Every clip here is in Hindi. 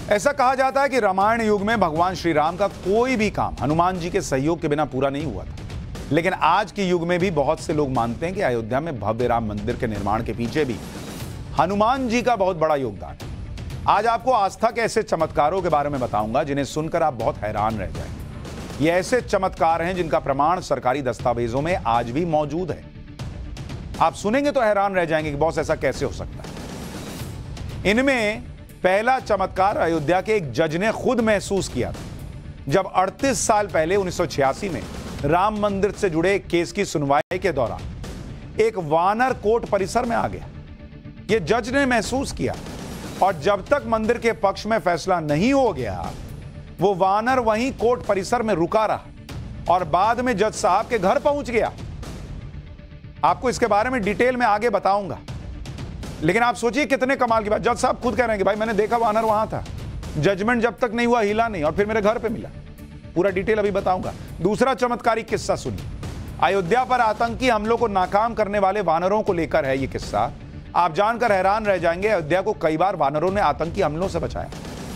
ऐसा कहा जाता है कि रामायण युग में भगवान श्री राम का कोई भी काम हनुमान जी के सहयोग के बिना पूरा नहीं हुआ था। लेकिन आज के युग में भी बहुत से लोग मानते हैं कि अयोध्या में भव्य राम मंदिर के निर्माण के पीछे भी हनुमान जी का बहुत बड़ा योगदान है। आज आपको आस्था के ऐसे चमत्कारों के बारे में बताऊंगा जिन्हें सुनकर आप बहुत हैरान रह जाएंगे। ये ऐसे चमत्कार हैं जिनका प्रमाण सरकारी दस्तावेजों में आज भी मौजूद है। आप सुनेंगे तो हैरान रह जाएंगे कि बॉस ऐसा कैसे हो सकता है। इनमें पहला चमत्कार अयोध्या के एक जज ने खुद महसूस किया था, जब 38 साल पहले 1986 में राम मंदिर से जुड़े एक केस की सुनवाई के दौरान एक वानर कोर्ट परिसर में आ गया। यह जज ने महसूस किया और जब तक मंदिर के पक्ष में फैसला नहीं हो गया, वो वानर वहीं कोर्ट परिसर में रुका रहा और बाद में जज साहब के घर पहुंच गया। आपको इसके बारे में डिटेल में आगे बताऊंगा, लेकिन आप सोचिए कितने कमाल की बात। जज साहब खुद कह रहे हैं कि भाई मैंने देखा वानर वहां था, जजमेंट जब तक नहीं हुआ हिला नहीं, और फिर मेरे घर पे मिला। पूरा डिटेल अभी बताऊंगा। दूसरा चमत्कारी किस्सा सुनिए। अयोध्या पर आतंकी हमलों को नाकाम करने वाले वानरों को लेकर है यह किस्सा। आप जानकर हैरान रह जाएंगे, अयोध्या को कई बार वानरों ने आतंकी हमलों से बचाया।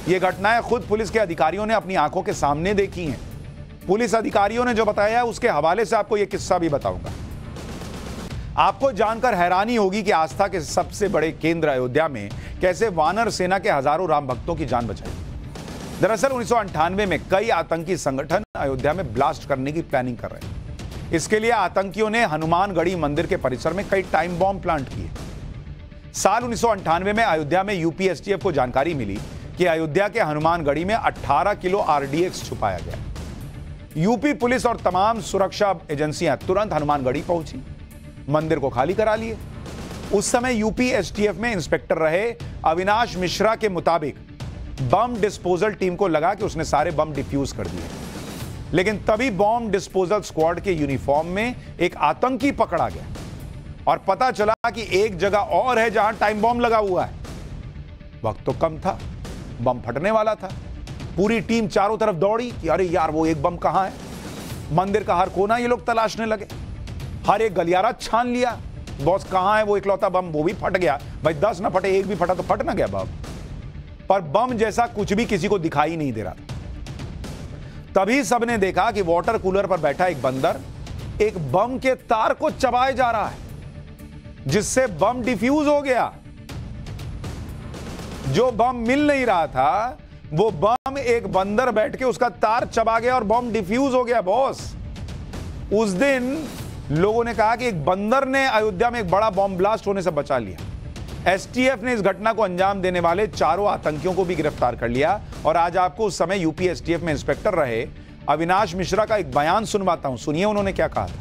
ये घटनाएं खुद पुलिस के अधिकारियों ने अपनी आंखों के सामने देखी हैं। पुलिस अधिकारियों ने जो बताया है उसके हवाले से आपको यह किस्सा भी बताऊंगा। आपको जानकर हैरानी होगी कि आस्था के सबसे बड़े केंद्र अयोध्या में कैसे वानर सेना के हजारों राम भक्तों की जान बचाई। दरअसल 1998 में कई आतंकी संगठन अयोध्या में ब्लास्ट करने की प्लानिंग कर रहे हैं। इसके लिए आतंकियों ने हनुमानगढ़ी मंदिर के परिसर में कई टाइम बॉम्ब प्लांट किए। साल 1998 में अयोध्या में यूपी एसटीएफ को जानकारी मिली कि अयोध्या के हनुमानगढ़ी में 18 किलो आरडीएक्स छुपाया गया। यूपी पुलिस और तमाम सुरक्षा एजेंसियां तुरंत हनुमानगढ़ी पहुंची, मंदिर को खाली करा लिए। उस समय यूपी एसटीएफ में इंस्पेक्टर रहे अविनाश मिश्रा के मुताबिक बम डिस्पोजल टीम को लगा कि उसने सारे बम डिफ्यूज कर दिए, लेकिन तभी बम डिस्पोजल स्क्वाड के यूनिफॉर्म में एक आतंकी पकड़ा गया और पता चला कि एक जगह और है जहां टाइम बम लगा हुआ है। वक्त तो कम था, बम फटने वाला था। पूरी टीम चारों तरफ दौड़ी कि अरे यार वो एक बम कहां है। मंदिर का हर कोना ये लोग तलाशने लगे, हर एक गलियारा छान लिया। बॉस कहां है वो इकलौता बम, वो भी फट गया। भाई 10 ना फटे, एक भी फटा तो फट ना गया बम। पर बम जैसा कुछ भी किसी को दिखाई नहीं दे रहा था। तभी सबने देखा कि वाटर कूलर पर बैठा एक बंदर एक बम के तार को चबाए जा रहा है, जिससे बम डिफ्यूज हो गया। जो बम मिल नहीं रहा था, वो बम एक बंदर बैठ के उसका तार चबा गया और बम डिफ्यूज हो गया। बॉस, उस दिन लोगों ने कहा कि एक बंदर ने अयोध्या में एक बड़ा बॉम्ब ब्लास्ट होने से बचा लिया। एसटीएफ ने इस घटना को अंजाम देने वाले चारों आतंकियों को भी गिरफ्तार कर लिया। और आज आपको उस समय यूपी एसटीएफ में इंस्पेक्टर रहे अविनाश मिश्रा का एक बयान सुनवाता हूं, सुनिए उन्होंने क्या कहा था।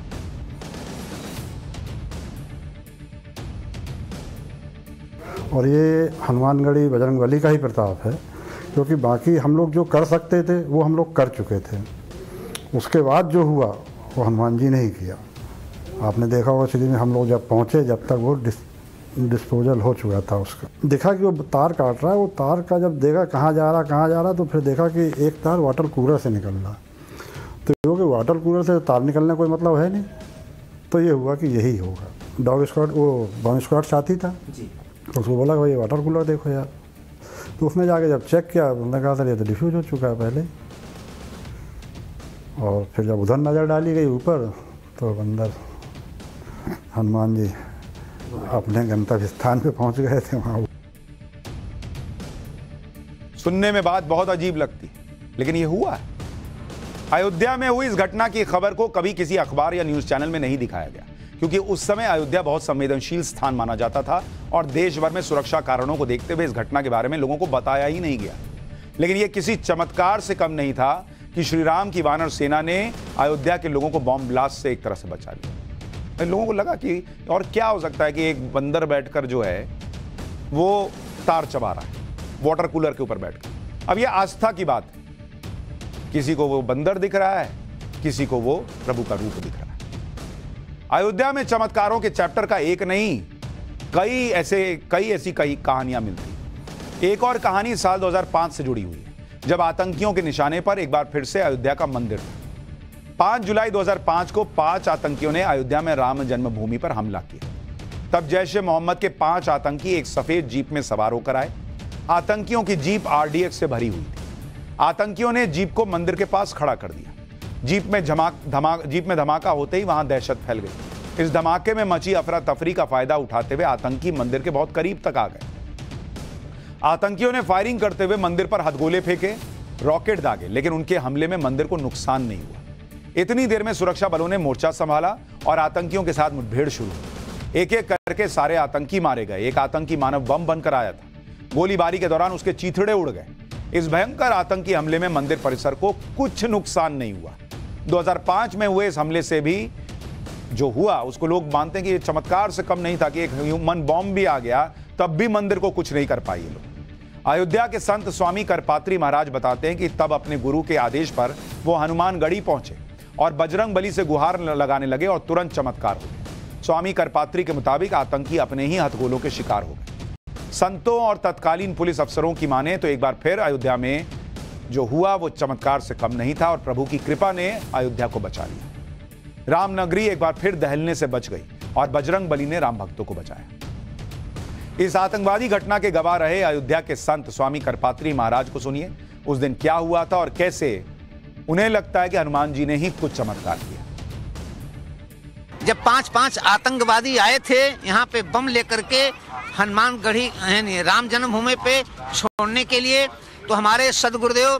और ये हनुमानगढ़ी बजरंगबली का ही प्रताप है, क्योंकि बाकी हम लोग जो कर सकते थे वो हम लोग कर चुके थे। उसके बाद जो हुआ वो हनुमान जी ने ही किया। आपने देखा होगा सिटी में हम लोग जब पहुँचे, जब तक वो डिस्पोजल हो चुका था उसका। देखा कि वो तार काट रहा है, वो तार का जब देखा कहाँ जा रहा, तो फिर देखा कि एक तार वाटर कूलर से निकल रहा। तो क्योंकि वाटर कूलर से तार निकलने कोई मतलब है नहीं, तो ये हुआ कि यही होगा। डॉग स्क्वाड, वो बम स्क्वाड साथी था जी, तो उसको बोला भाई वाटर कूलर देखो यार। तो उसने जाके जब चेक किया, उन्होंने कहा सर ये तो डिफ्यूज हो चुका है पहले। और फिर जब उधर नज़र डाली गई ऊपर, तो अंदर हनुमान जी अपने गंतव्य स्थान पे पहुंच गए थे। वहां सुनने में बात बहुत अजीब लगती, लेकिन ये हुआ है। अयोध्या में हुई इस घटना की खबर को कभी किसी अखबार या न्यूज चैनल में नहीं दिखाया गया, क्योंकि उस समय अयोध्या बहुत संवेदनशील स्थान माना जाता था और देश भर में सुरक्षा कारणों को देखते हुए इस घटना के बारे में लोगों को बताया ही नहीं गया। लेकिन यह किसी चमत्कार से कम नहीं था कि श्री राम की वानर सेना ने अयोध्या के लोगों को बॉम्ब ब्लास्ट से एक तरह से बचा लिया। लोगों को लगा कि और क्या हो सकता है कि एक बंदर बैठकर जो है वो तार चबा रहा है वाटर कूलर के ऊपर बैठकर। अब ये आस्था की बात है, किसी को वो बंदर दिख रहा है, किसी को वो प्रभु का रूप दिख रहा है। अयोध्या में चमत्कारों के चैप्टर का एक नहीं, कई ऐसी कहानियां मिलती। एक और कहानी साल 2005 से जुड़ी हुई है, जब आतंकियों के निशाने पर एक बार फिर से अयोध्या का मंदिर था। 5 जुलाई 2005 को 5 आतंकियों ने अयोध्या में राम जन्मभूमि पर हमला किया। तब जैश ए मोहम्मद के 5 आतंकी एक सफेद जीप में सवार होकर आए आतंकियों की जीप आरडीएक्स से भरी हुई थी। आतंकियों ने जीप को मंदिर के पास खड़ा कर दिया। जीप में धमाका होते ही वहां दहशत फैल गई। इस धमाके में मची अफरा तफरी का फायदा उठाते हुए आतंकी मंदिर के बहुत करीब तक आ गए। आतंकियों ने फायरिंग करते हुए मंदिर पर हथगोले फेंके, रॉकेट दागे, लेकिन उनके हमले में मंदिर को नुकसान नहीं हुआ। इतनी देर में सुरक्षा बलों ने मोर्चा संभाला और आतंकियों के साथ मुठभेड़ शुरू हुई। एक एक करके सारे आतंकी मारे गए। एक आतंकी मानव बम बनकर आया था। गोलीबारी के दौरान उसके चीथड़े उड़ गए। इस भयंकर आतंकी हमले में मंदिर परिसर को कुछ नुकसान नहीं हुआ। 2005 में हुए इस हमले से भी जो हुआ उसको लोग मानते हैं कि ये चमत्कार से कम नहीं था कि एक ह्यूमन बॉम्ब भी आ गया, तब भी मंदिर को कुछ नहीं कर पाए ये लोग। अयोध्या के संत स्वामी करपात्री महाराज बताते हैं कि तब अपने गुरु के आदेश पर वो हनुमानगढ़ी पहुंचे और बजरंग बली से गुहार लगाने लगे और तुरंत चमत्कार हो गया। स्वामी करपात्री के मुताबिक आतंकी अपने ही हथगोलों के शिकार हो गए। संतों और तत्कालीन पुलिस अफसरों की माने तो एक बार फिर अयोध्या में जो हुआ वो चमत्कार से कम नहीं था और प्रभु की कृपा ने अयोध्या को बचा लिया। रामनगरी एक बार फिर दहलने से बच गई और बजरंग बली ने राम भक्तों को बचाया। इस आतंकवादी घटना के गवाह रहे अयोध्या के संत स्वामी करपात्री महाराज को सुनिए। उस दिन क्या हुआ था और कैसे उन्हें लगता है कि हनुमान जी ने ही कुछ चमत्कार किया। जब 5 आतंकवादी आए थे यहाँ पे बम लेकर के हनुमानगढ़ी राम जन्मभूमि पे छोड़ने के लिए, तो हमारे सदगुरुदेव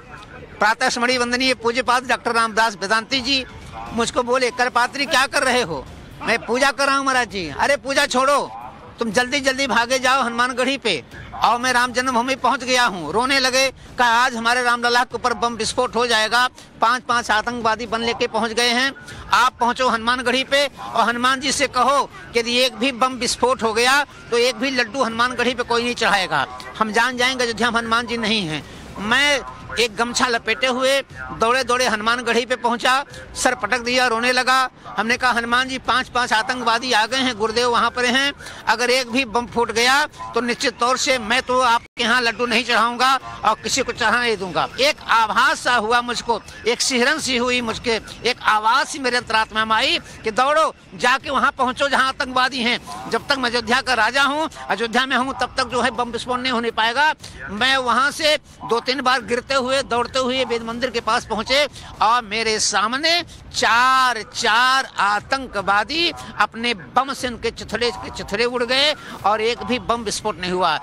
प्रातः स्मरणीय वंदनीय पूज्यपाद डॉक्टर रामदास वेदांती जी मुझको बोले, करपात्री क्या कर रहे हो? मैं पूजा कर रहा हूँ महाराज जी। अरे पूजा छोड़ो, तुम जल्दी जल्दी भागे जाओ हनुमानगढ़ी पे। और मैं राम जन्मभूमि पहुंच गया हूँ। रोने लगे, कहा आज हमारे रामलला के ऊपर बम विस्फोट हो जाएगा। 5 आतंकवादी बम लेके पहुंच गए हैं। आप पहुंचो हनुमानगढ़ी पे और हनुमान जी से कहो कि यदि एक भी बम विस्फोट हो गया तो एक भी लड्डू हनुमानगढ़ी पे कोई नहीं चढ़ाएगा। हम जान जाएंगे अयोध्या में हनुमान जी नहीं हैं। मैं एक गमछा लपेटे हुए दौड़े दौड़े हनुमानगढ़ी पे पहुंचा, सर पटक दिया, रोने लगा। हमने कहा हनुमान जी 5 आतंकवादी आ गए हैं, गुरुदेव वहां पर हैं। अगर एक भी बम फूट गया तो निश्चित तौर से मैं तो आपके यहाँ लड्डू नहीं चढ़ाऊंगा और किसी को चढ़ा नहीं दूंगा। एक आभास सा हुआ मुझको, एक सिहरन सी हुई मुझके, एक आवाज सी मेरे अंतरात्मा में आई कि दौड़ो जाके वहां पहुंचो जहां आतंकवादी हैं। जब तक मैं अयोध्या का राजा हूँ, अयोध्या में हूँ, तब तक जो है बम विस्फोट नहीं होने पाएगा। मैं वहां से 2-3 बार गिरते हुए दौड़ते हुए वेद मंदिर के पास पहुंचे और मेरे सामने 4 आतंकवादी अपने बम से उनके चिथड़े उड़ गए और एक भी बम विस्फोट नहीं हुआ।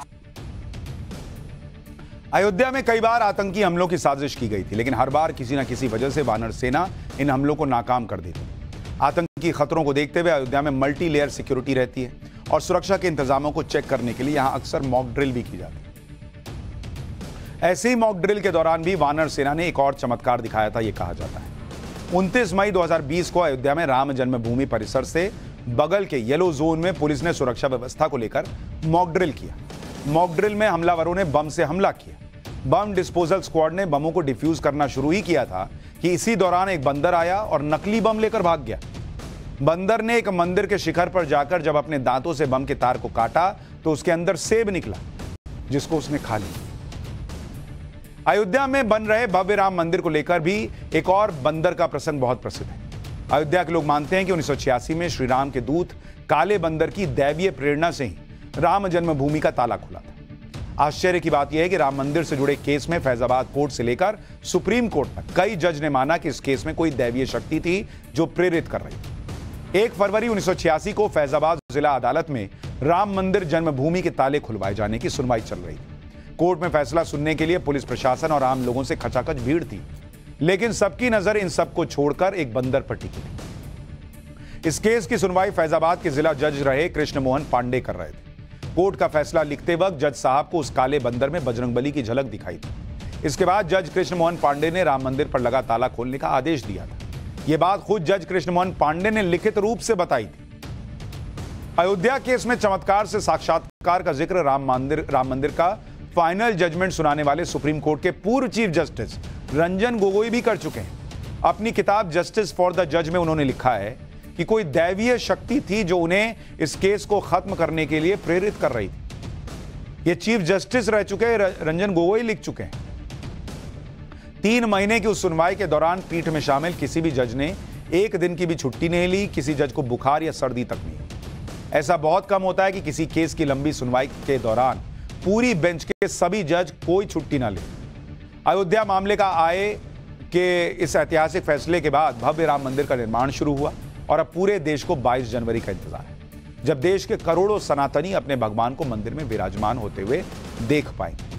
अयोध्या में कई बार आतंकी हमलों की साजिश की गई थी, लेकिन हर बार किसी न किसी वजह से वानर सेना इन हमलों को नाकाम कर देती। आतंकी खतरों को देखते हुए अयोध्या में मल्टी लेयर सिक्योरिटी रहती है और सुरक्षा के इंतजामों को चेक करने के लिए यहां अक्सर मॉक ड्रिल भी की जाती है। ऐसे ही मॉक ड्रिल के दौरान भी वानर सेना ने एक और चमत्कार दिखाया था, ये कहा जाता है। 29 मई 2020 को अयोध्या में राम जन्मभूमि परिसर से बगल के येलो जोन में पुलिस ने सुरक्षा व्यवस्था को लेकर मॉक ड्रिल किया। मॉक ड्रिल में हमलावरों ने बम से हमला किया। बम डिस्पोजल स्क्वाड ने बमों को डिफ्यूज करना शुरू ही किया था कि इसी दौरान एक बंदर आया और नकली बम लेकर भाग गया। बंदर ने एक मंदिर के शिखर पर जाकर जब अपने दांतों से बम के तार को काटा तो उसके अंदर सेब निकला, जिसको उसने खा लिया। अयोध्या में बन रहे भव्य राम मंदिर को लेकर भी एक और बंदर का प्रसंग बहुत प्रसिद्ध है। अयोध्या के लोग मानते हैं कि 1986 में श्री राम के दूत काले बंदर की दैवीय प्रेरणा से ही राम जन्मभूमि का ताला खुला था। आश्चर्य की बात यह है कि राम मंदिर से जुड़े केस में फैजाबाद कोर्ट से लेकर सुप्रीम कोर्ट तक कई जज ने माना कि इस केस में कोई दैवीय शक्ति थी जो प्रेरित कर रही थी। 1 फरवरी 1986 को फैजाबाद जिला अदालत में राम मंदिर जन्मभूमि के ताले खुलवाए जाने की सुनवाई चल रही थी। कोर्ट में फैसला सुनने के लिए पुलिस प्रशासन और आम लोगों से खचाखच भीड़ थी, लेकिन सबकी नजर इन सबको छोड़कर एक बंदर पर टिकी थी। इस केस की सुनवाई फैजाबाद के जिला जज रहे कृष्ण मोहन पांडे कर रहे थे। कोर्ट का फैसला लिखते वक्त जज साहब को उस काले बंदर में बजरंगबली की झलक दिखाई थी। इसके बाद जज कृष्ण मोहन पांडे ने राम मंदिर पर लगा ताला खोलने का आदेश दिया था। यह बात खुद जज कृष्ण मोहन पांडे ने लिखित रूप से बताई थी। अयोध्या केस में चमत्कार से साक्षात्कार का जिक्र राम मंदिर का फाइनल जजमेंट सुनाने वाले सुप्रीम कोर्ट के पूर्व चीफ जस्टिस रंजन गोगोई भी कर चुके हैं। अपनी किताब जस्टिस फॉर द जज में उन्होंने लिखा है कि कोई दैवीय शक्ति थी जो उन्हें इस केस को खत्म करने के लिए प्रेरित कर रही थी। ये चीफ जस्टिस रह चुके रंजन गोगोई लिख चुके हैं। 3 महीने की उस सुनवाई के दौरान पीठ में शामिल किसी भी जज ने एक दिन की भी छुट्टी नहीं ली। किसी जज को बुखार या सर्दी तक नहीं। ऐसा बहुत कम होता है कि किसी केस की लंबी सुनवाई के दौरान पूरी बेंच के सभी जज कोई छुट्टी ना ले। अयोध्या मामले का आए कि इस ऐतिहासिक फैसले के बाद भव्य राम मंदिर का निर्माण शुरू हुआ और अब पूरे देश को 22 जनवरी का इंतजार है, जब देश के करोड़ों सनातनी अपने भगवान को मंदिर में विराजमान होते हुए देख पाएंगे।